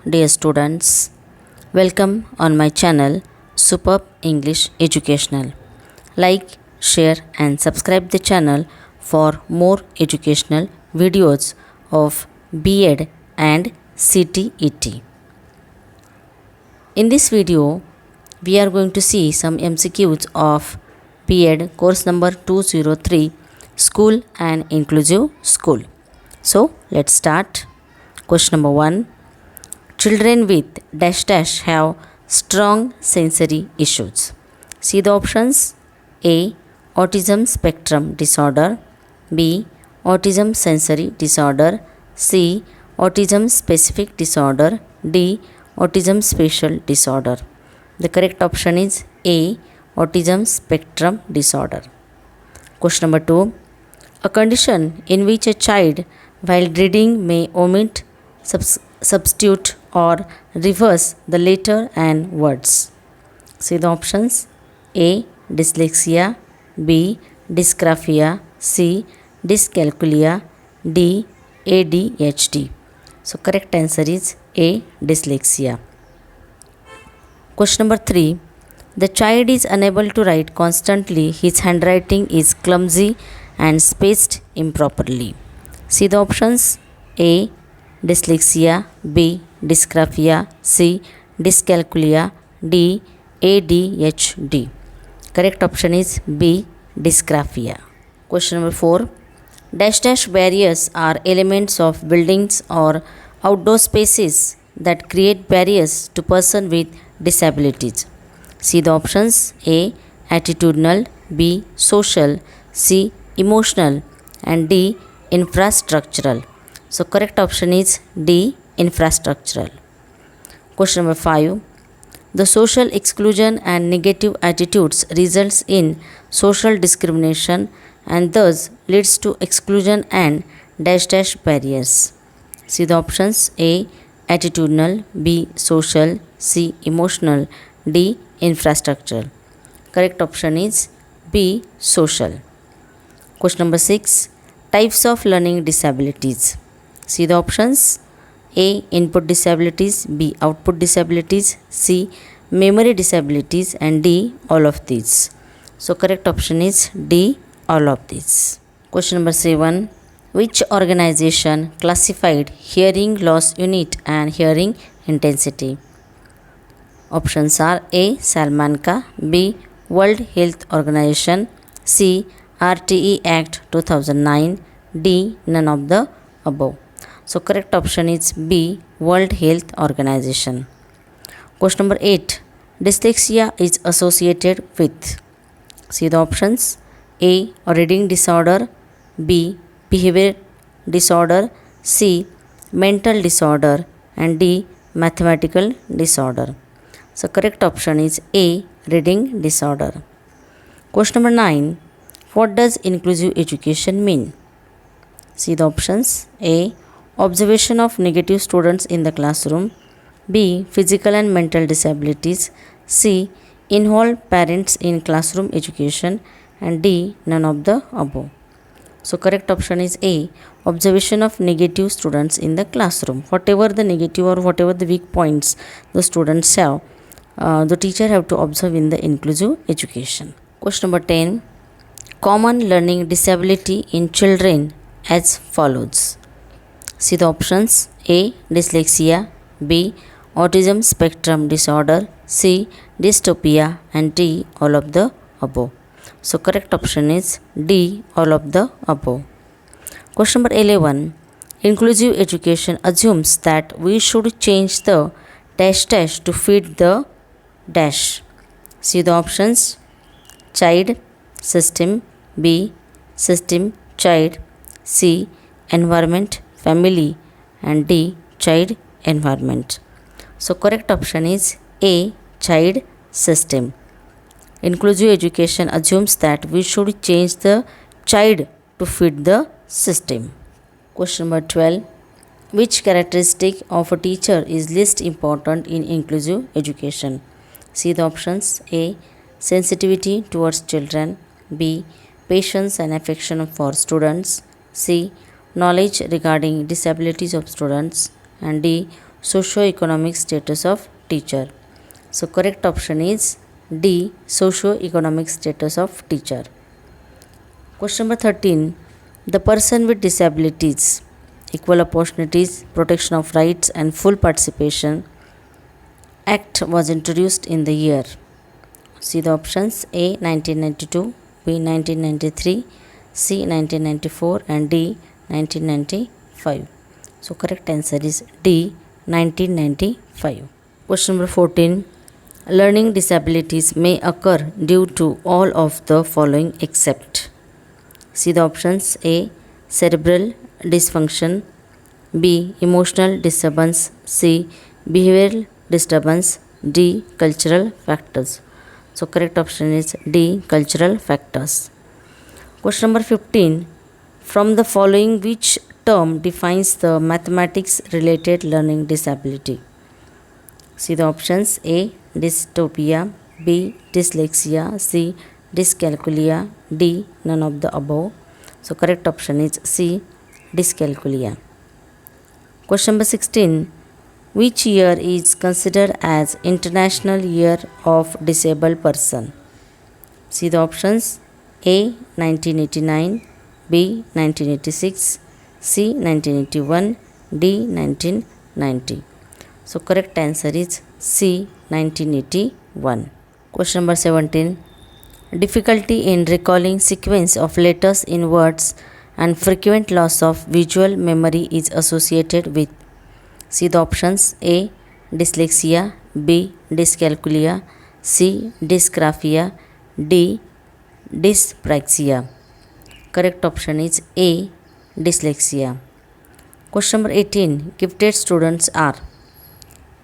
dear students. Welcome on my channel Superb English Educational. Like, share and subscribe the channel for more educational videos of B.Ed and CTET. In this video, we are going to see some MCQs of B.Ed course number 203, School and Inclusive School. So, let's start. Question number 1. Children with dash dash have strong sensory issues. See the options. A. Autism spectrum disorder. B. Autism sensory disorder. C. Autism specific disorder. D. Autism spatial disorder. The correct option is A. Autism spectrum disorder. Question number 2. A condition in which a child while reading may omit, substitute or reverse the letter and words. See the options. A. Dyslexia. B. Dysgraphia. C. Dyscalculia. D. ADHD. So correct answer is A. Dyslexia. Question number 3. The child is unable to write constantly. His handwriting is clumsy and spaced improperly. See the options. A. Dyslexia. B. Dysgraphia. C. Dyscalculia. D. ADHD. Correct option is B. Dysgraphia. Question number 4. Dash dash barriers are elements of buildings or outdoor spaces that create barriers to person with disabilities. See the options. A. Attitudinal. B. Social. C. Emotional. And D. Infrastructural. So correct option is D. Infrastructural. Question number 5. The social exclusion and negative attitudes results in social discrimination and thus leads to exclusion and dash dash barriers. See the options. A. Attitudinal. B. Social. C. Emotional. D. Infrastructural. Correct option is B. Social. Question number 6. Types of learning disabilities. See the options. A. Input disabilities. B. Output disabilities. C. Memory disabilities. And D. All of these. So correct option is D. All of these. Question number 7. Which organization classified hearing loss unit and hearing intensity? Options are A. Salamanca. B. World Health Organization. C. RTE Act 2009. D. None of the above. So correct option is B. World Health Organization. Question number 8. Dyslexia is associated with. See the options. A. Reading disorder. B. Behavior disorder. C. Mental disorder. And D. Mathematical disorder. So correct option is A. Reading disorder. Question number 9. What does inclusive education mean? See the options. A. Observation of negative students in the classroom. B. Physical and mental disabilities. C. Involve parents in classroom education. And D. None of the above. So correct option is A. Observation of negative students in the classroom. Whatever the negative or whatever the weak points the students have, the teacher have to observe in the inclusive education. Question number 10. Common learning disability in children as follows. See the options. A. Dyslexia. B. Autism spectrum disorder. C. Dystopia. And D. All of the above. So correct option is D. All of the above. Question number 11. Inclusive education assumes that we should change the dash dash to fit the dash. See the options. Child, system. B. System, child. C. Environment, family. And D. Child, environment. So correct option is A. Child, system. Inclusive education assumes that we should change the child to fit the system. Question number 12. Which characteristic of a teacher is least important in inclusive education? See the options. A. Sensitivity towards children. B. Patience and affection for students. C. Knowledge regarding disabilities of students. And D. socio-economic status of teacher. So correct option is D, socio-economic status of teacher. Question number 13. The person with disabilities, equal opportunities, protection of rights and full participation Act was introduced in the year. See the options: A 1992, B 1993, C 1994 and D 1995. So correct answer is D 1995. Question number 14. Learning disabilities may occur due to all of the following except. See the options: A cerebral dysfunction, B emotional disturbance, C behavioral disturbance, D cultural factors. So correct option is D cultural factors. Question number 15. From the following, which term defines the mathematics related learning disability? See the options: A dystopia, B dyslexia, C dyscalculia, D none of the above. So correct option is C dyscalculia. Question number 16. Which year is considered as International Year of Disabled Person? See the options: A 1989, B 1986, C 1981, D 1990. So correct answer is C 1981. Question number 17. Difficulty in recalling sequence of letters in words and frequent loss of visual memory is associated with. See the options: A dyslexia, B dyscalculia, C dysgraphia, D dyspraxia. Correct option is A dyslexia. Question number 18. Gifted students are.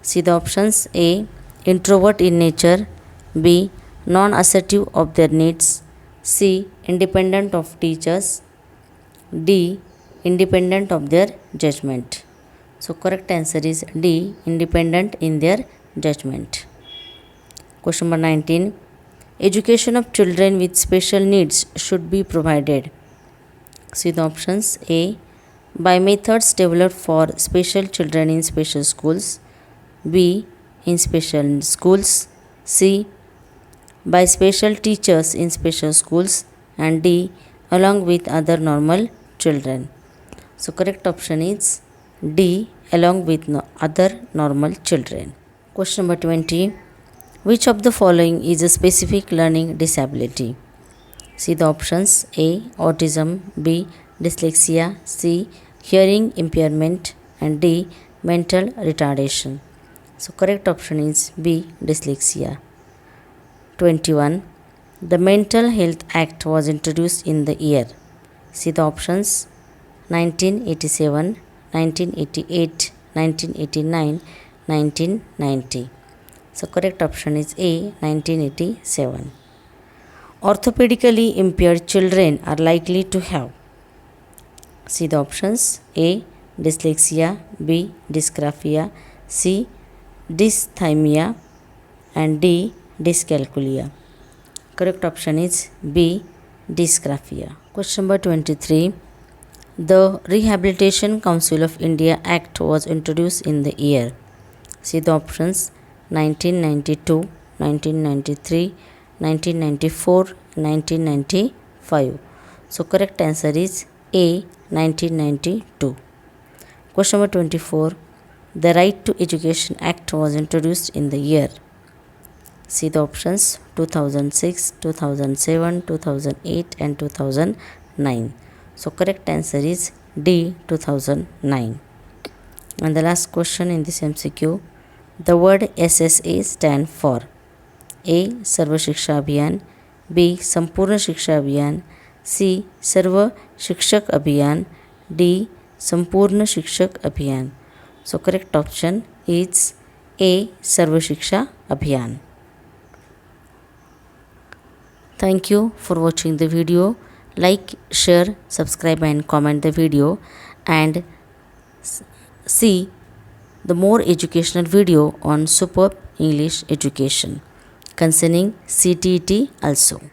See the options: A introvert in nature, B non-assertive of their needs, C independent of teachers, D independent of their judgment. So correct answer is D independent in their judgment. Question number 19. Education of children with special needs should be provided. See the options: A by methods developed for special children in special schools, B in special schools, C by special teachers in special schools, and D along with other normal children. So correct option is D along with other normal children. Question number 20. Which of the following is a specific learning disability? See the options: A autism, B dyslexia, C hearing impairment, and D mental retardation. So correct option is B dyslexia. 21. The Mental Health Act was introduced in the year. See the options: 1987, 1988, 1989, 1990. So correct option is A 1987. Orthopedically impaired children are likely to have. See the options: A dyslexia, B dysgraphia, C dysthymia, and D dyscalculia. Correct option is B dysgraphia. Question number 23. The Rehabilitation Council of India Act was introduced in the year. See the options: 1992, 1993, 1994, 1995. So correct answer is A 1992. Question number 24. The Right to Education Act was introduced in the year. See the options: 2006, 2007, 2008 and 2009. So correct answer is D 2009. And the last question in this MCQ. The word SSA stand for: A Sarva Shiksha Abhiyan, B Sampurna Shiksha Abhiyan, C Sarva Shikshak Abhiyan, D Sampurna Shikshak Abhiyan. So correct option is A Sarva Shiksha Abhiyan. Thank you for watching the video. Like, share, subscribe and comment the video, and see the more educational video on Superb English Education concerning CTET also.